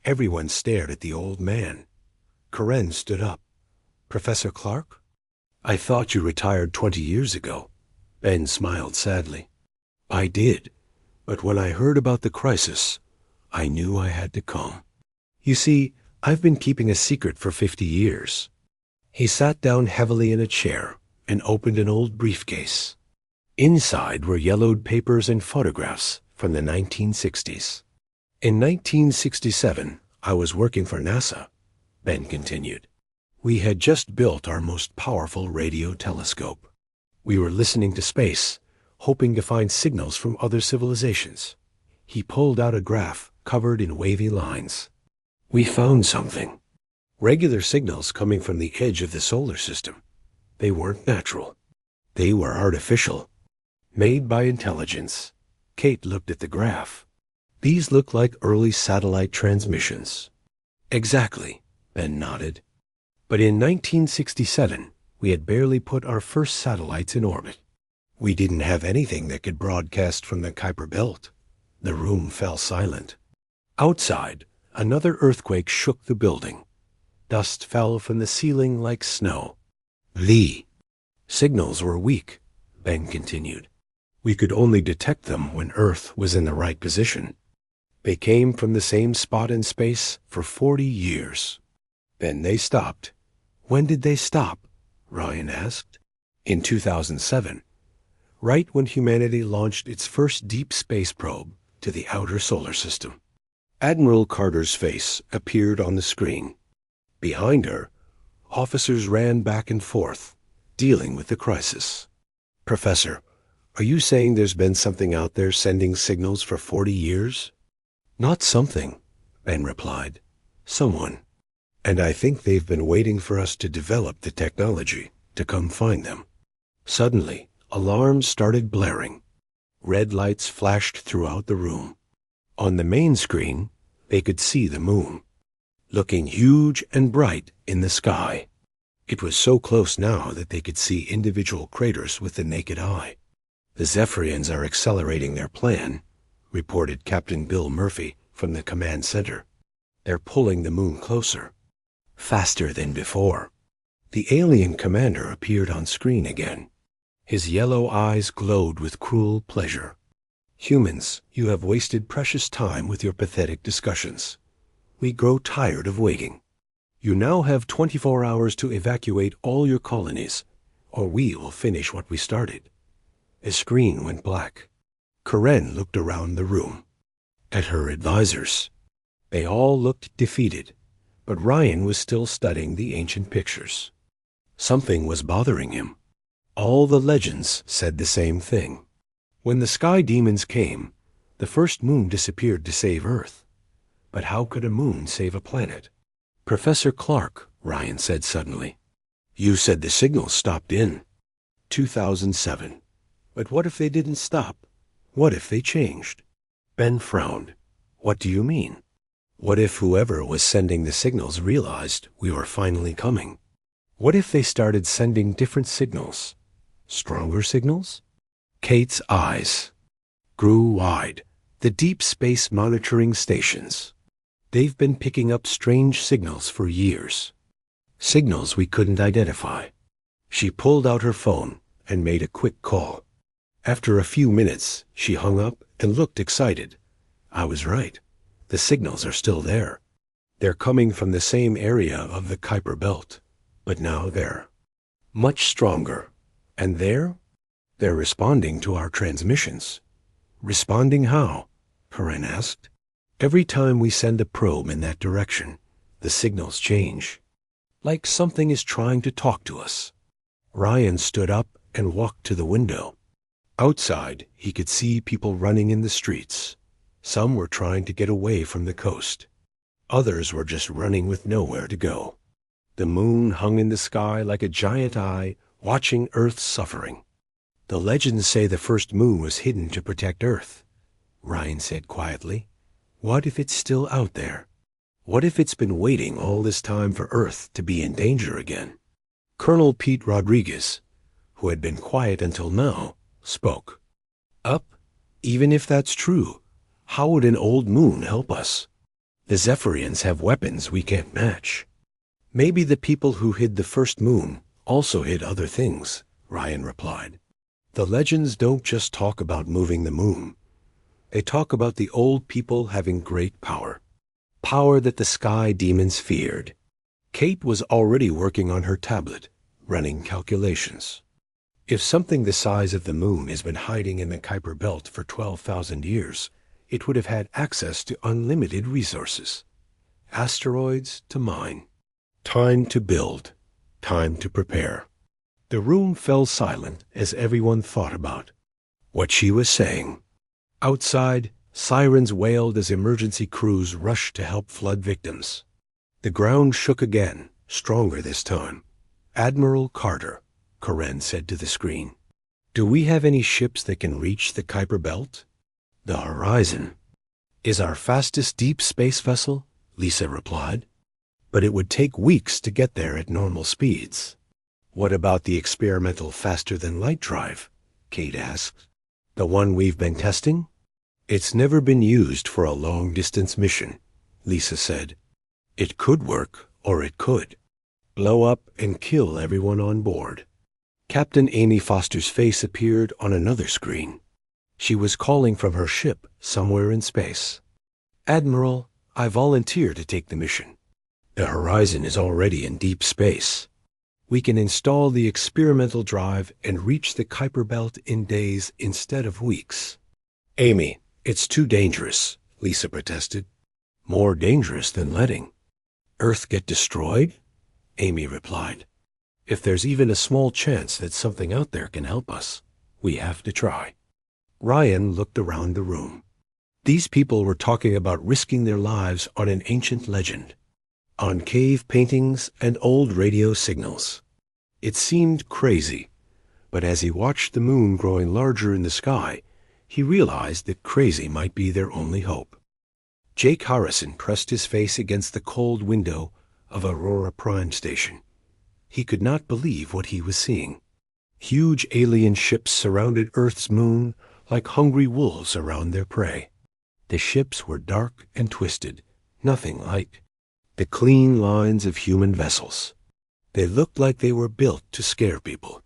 Everyone stared at the old man. Karen stood up. "Professor Clark? I thought you retired 20 years ago." Ben smiled sadly. "I did, but when I heard about the crisis, I knew I had to come. You see, I've been keeping a secret for 50 years. He sat down heavily in a chair and opened an old briefcase. Inside were yellowed papers and photographs from the 1960s. "In 1967, I was working for NASA," Ben continued. "We had just built our most powerful radio telescope. We were listening to space, hoping to find signals from other civilizations." He pulled out a graph covered in wavy lines. "We found something. Regular signals coming from the edge of the solar system. They weren't natural. They were artificial, made by intelligence." Kate looked at the graph. "These look like early satellite transmissions." "Exactly," Ben nodded. "But in 1967, we had barely put our first satellites in orbit. We didn't have anything that could broadcast from the Kuiper Belt." The room fell silent. Outside, another earthquake shook the building. Dust fell from the ceiling like snow. "The signals were weak," Ben continued. "We could only detect them when Earth was in the right position. They came from the same spot in space for 40 years. Then they stopped." "When did they stop?" Ryan asked. "In 2007, right when humanity launched its first deep space probe to the outer solar system." Admiral Carter's face appeared on the screen. Behind her, officers ran back and forth, dealing with the crisis. "Professor, are you saying there's been something out there sending signals for 40 years? "Not something," Ben replied. "Someone. And I think they've been waiting for us to develop the technology to come find them." Suddenly, alarms started blaring. Red lights flashed throughout the room. On the main screen, they could see the moon, looking huge and bright in the sky. It was so close now that they could see individual craters with the naked eye. "The Zephyrians are accelerating their plan," reported Captain Bill Murphy from the command center. "They're pulling the moon closer, faster than before." The alien commander appeared on screen again. His yellow eyes glowed with cruel pleasure. Humans, you have wasted precious time with your pathetic discussions. We grow tired of waiting. You now have 24 hours to evacuate all your colonies, or we will finish what we started. A screen went black. Karen looked around the room. At her advisors. They all looked defeated, but Ryan was still studying the ancient pictures. Something was bothering him. All the legends said the same thing. When the sky demons came, the first moon disappeared to save Earth. But how could a moon save a planet? Professor Clark, Ryan said suddenly. You said the signals stopped in 2007. But what if they didn't stop? What if they changed? Ben frowned. What do you mean? What if whoever was sending the signals realized we were finally coming? What if they started sending different signals? Stronger signals? Kate's eyes grew wide. The deep space monitoring stations. They've been picking up strange signals for years. Signals we couldn't identify. She pulled out her phone and made a quick call. After a few minutes, she hung up and looked excited. I was right. The signals are still there. They're coming from the same area of the Kuiper Belt, but now they're much stronger. And they're responding to our transmissions. Responding how? Karen asked. Every time we send a probe in that direction, the signals change. Like something is trying to talk to us. Ryan stood up and walked to the window. Outside, he could see people running in the streets. Some were trying to get away from the coast. Others were just running with nowhere to go. The moon hung in the sky like a giant eye, watching Earth's suffering. The legends say the first moon was hidden to protect Earth, Ryan said quietly. What if it's still out there? What if it's been waiting all this time for Earth to be in danger again? Colonel Pete Rodriguez, who had been quiet until now, spoke. Up? Even if that's true, how would an old moon help us? The Zephyrians have weapons we can't match. Maybe the people who hid the first moon also hid other things, Ryan replied. The legends don't just talk about moving the moon. They talk about the old people having great power. Power that the sky demons feared. Kate was already working on her tablet, running calculations. If something the size of the moon has been hiding in the Kuiper Belt for 12,000 years, it would have had access to unlimited resources. Asteroids to mine. Time to build. Time to prepare. The room fell silent as everyone thought about what she was saying. Outside, sirens wailed as emergency crews rushed to help flood victims. The ground shook again, stronger this time. Admiral Carter, Karen said to the screen. Do we have any ships that can reach the Kuiper Belt? The Horizon is our fastest deep space vessel, Lisa replied. But it would take weeks to get there at normal speeds. What about the experimental faster-than-light drive? Kate asked. The one we've been testing? It's never been used for a long-distance mission, Lisa said. It could work, or it could blow up and kill everyone on board. Captain Amy Foster's face appeared on another screen. She was calling from her ship somewhere in space. Admiral, I volunteer to take the mission. The Horizon is already in deep space. We can install the experimental drive and reach the Kuiper Belt in days instead of weeks. Amy, it's too dangerous, Lisa protested. More dangerous than letting Earth get destroyed? Amy replied. If there's even a small chance that something out there can help us, we have to try. Ryan looked around the room. These people were talking about risking their lives on an ancient legend, on cave paintings and old radio signals. It seemed crazy, but as he watched the moon growing larger in the sky, he realized that crazy might be their only hope. Jake Harrison pressed his face against the cold window of Aurora Prime Station. He could not believe what he was seeing. Huge alien ships surrounded Earth's moon like hungry wolves around their prey. The ships were dark and twisted, nothing like the clean lines of human vessels. They looked like they were built to scare people.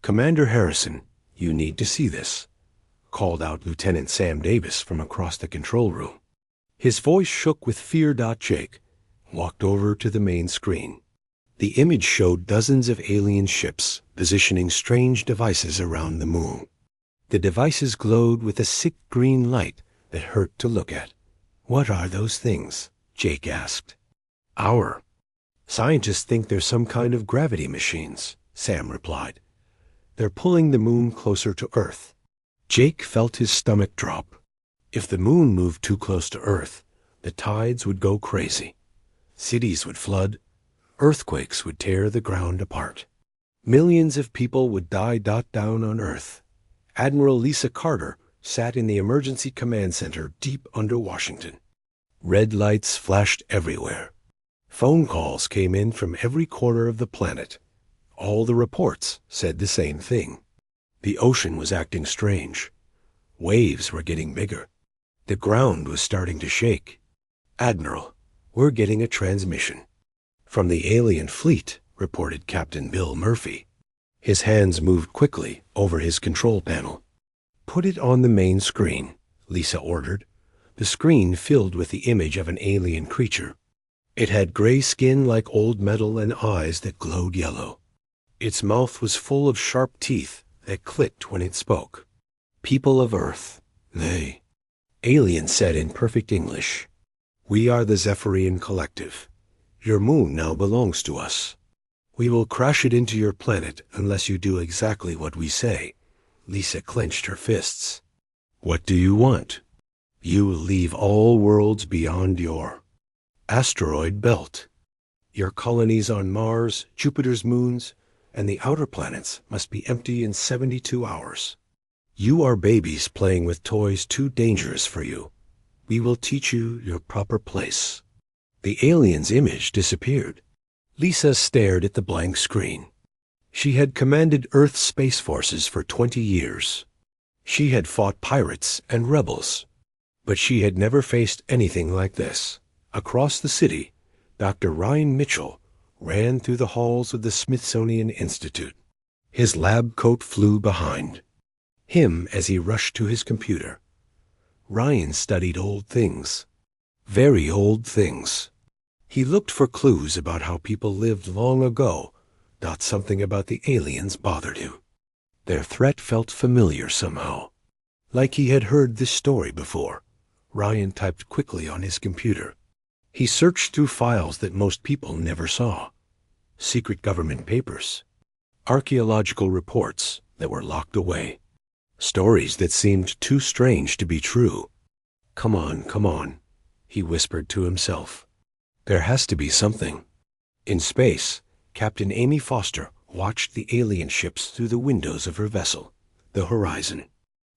Commander Harrison, you need to see this. called out Lieutenant Sam Davis from across the control room. His voice shook with fear. Jake walked over to the main screen. The image showed dozens of alien ships positioning strange devices around the moon. The devices glowed with a sick green light that hurt to look at. "What are those things?" Jake asked. "Our scientists think they're some kind of gravity machines," Sam replied. "They're pulling the moon closer to Earth." Jake felt his stomach drop. If the moon moved too close to Earth, the tides would go crazy. Cities would flood. Earthquakes would tear the ground apart. Millions of people would die. Down on Earth, Admiral Lisa Carter sat in the emergency command center deep under Washington. Red lights flashed everywhere. Phone calls came in from every corner of the planet. All the reports said the same thing. The ocean was acting strange. Waves were getting bigger. The ground was starting to shake. "Admiral, we're getting a transmission from the alien fleet," reported Captain Bill Murphy. His hands moved quickly over his control panel. "Put it on the main screen," Lisa ordered. The screen filled with the image of an alien creature. It had gray skin like old metal and eyes that glowed yellow. Its mouth was full of sharp teeth that clicked when it spoke. "People of Earth, they," Alien said in perfect English. "We are the Zephyrian Collective. Your moon now belongs to us. We will crash it into your planet unless you do exactly what we say." Lisa clenched her fists. "What do you want?" "You will leave all worlds beyond your asteroid belt. Your colonies on Mars, Jupiter's moons, and the outer planets must be empty in 72 hours. You are babies playing with toys too dangerous for you. We will teach you your proper place." The alien's image disappeared. Lisa stared at the blank screen. She had commanded Earth's space forces for 20 years. She had fought pirates and rebels. But she had never faced anything like this. Across the city, Dr. Ryan Mitchell ran through the halls of the Smithsonian Institute. His lab coat flew behind him as he rushed to his computer. Ryan studied old things, very old things. He looked for clues about how people lived long ago. Something about the aliens bothered him. Their threat felt familiar somehow, like he had heard this story before. Ryan typed quickly on his computer. He searched through files that most people never saw. Secret government papers, archaeological reports that were locked away, stories that seemed too strange to be true. Come on, he whispered to himself. There has to be something." In space, Captain Amy Foster watched the alien ships through the windows of her vessel, the Horizon.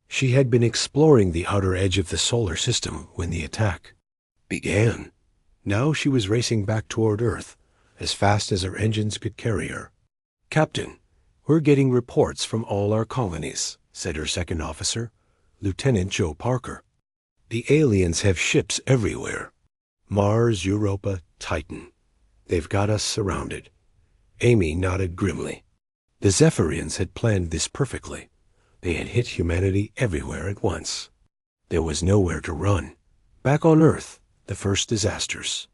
She had been exploring the outer edge of the solar system when the attack began. Now she was racing back toward Earth as fast as her engines could carry her. "Captain, we're getting reports from all our colonies," said her second officer, Lieutenant Joe Parker. "The aliens have ships everywhere. Mars, Europa, Titan. They've got us surrounded." Amy nodded grimly. The Zephyrians had planned this perfectly. They had hit humanity everywhere at once. There was nowhere to run. Back on Earth, the first disasters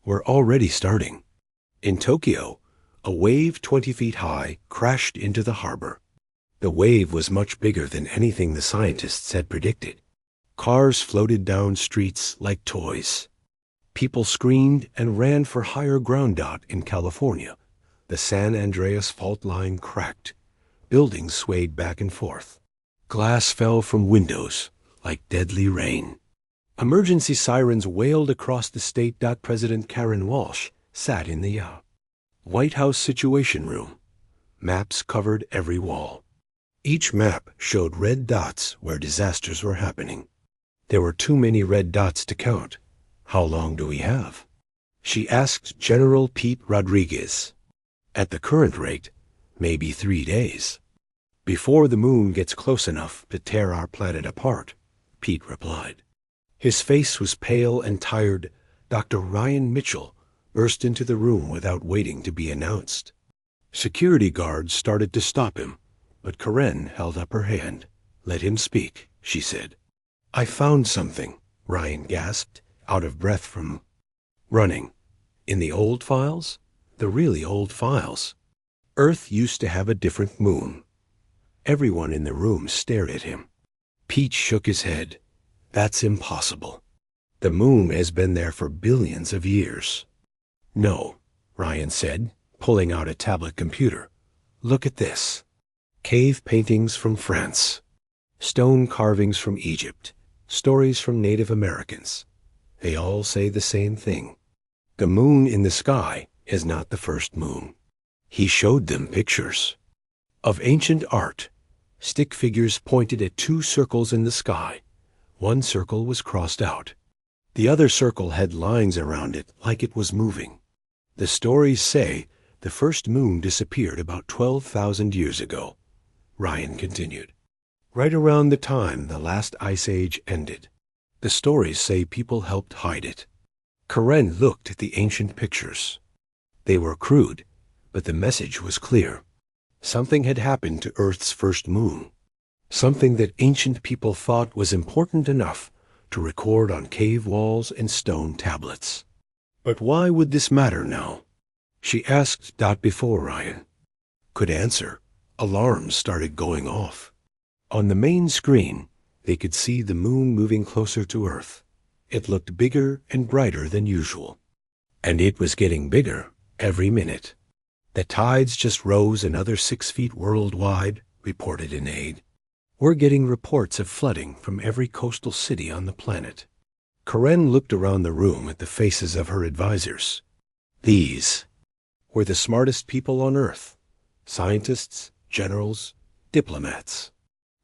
were already starting. In Tokyo, a wave 20 feet high crashed into the harbor. The wave was much bigger than anything the scientists had predicted. Cars floated down streets like toys. People screamed and ran for higher ground. In California, the San Andreas fault line cracked. Buildings swayed back and forth. Glass fell from windows like deadly rain. Emergency sirens wailed across the state. President Karen Walsh sat in the White House Situation Room. Maps covered every wall. Each map showed red dots where disasters were happening. There were too many red dots to count. "How long do we have?" she asked General Pete Rodriguez. "At the current rate, maybe 3 days. Before the moon gets close enough to tear our planet apart," Pete replied. His face was pale and tired. Dr. Ryan Mitchell burst into the room without waiting to be announced. Security guards started to stop him, but Karen held up her hand. Let him speak, she said. I found something, Ryan gasped, out of breath from running. In the old files? The really old files. Earth used to have a different moon. Everyone in the room stared at him. Pete shook his head. That's impossible. The moon has been there for billions of years. No, Ryan said, pulling out a tablet computer. Look at this. Cave paintings from France. Stone carvings from Egypt. Stories from Native Americans. They all say the same thing. The moon in the sky is not the first moon. He showed them pictures of ancient art. Stick figures pointed at two circles in the sky. One circle was crossed out. The other circle had lines around it like it was moving. The stories say the first moon disappeared about 12,000 years ago, Ryan continued. Right around the time the last ice age ended. The stories say people helped hide it. Karen looked at the ancient pictures. They were crude, but the message was clear. Something had happened to Earth's first moon. Something that ancient people thought was important enough to record on cave walls and stone tablets. But why would this matter now? She asked before Ryan could answer. Alarms started going off. On the main screen, they could see the moon moving closer to Earth. It looked bigger and brighter than usual. And it was getting bigger every minute. The tides just rose another 6 feet worldwide, reported an aide. We're getting reports of flooding from every coastal city on the planet. Karen looked around the room at the faces of her advisors. These were the smartest people on Earth. Scientists, generals, diplomats.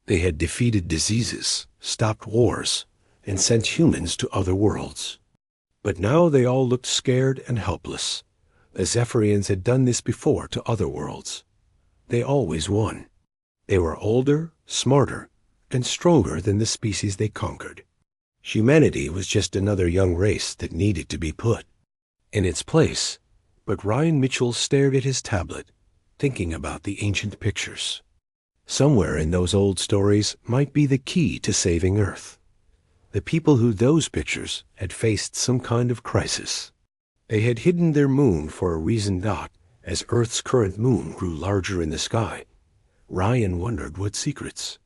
They had defeated diseases, stopped wars, and sent humans to other worlds. But now they all looked scared and helpless. The Zephyrians had done this before to other worlds. They always won. They were older, smarter, and stronger than the species they conquered. Humanity was just another young race that needed to be put in its place. But Ryan Mitchell stared at his tablet, thinking about the ancient pictures. Somewhere in those old stories might be the key to saving Earth. The people who those pictures had faced some kind of crisis. They had hidden their moon for a reason. As Earth's current moon grew larger in the sky, Ryan wondered what secrets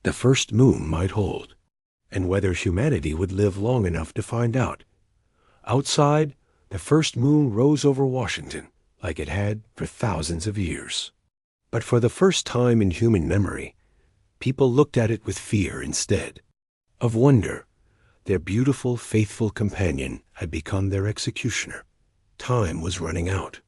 the first moon might hold, and whether humanity would live long enough to find out. Outside, the first moon rose over Washington like it had for thousands of years. But for the first time in human memory, people looked at it with fear instead of wonder. Their beautiful, faithful companion had become their executioner. Time was running out.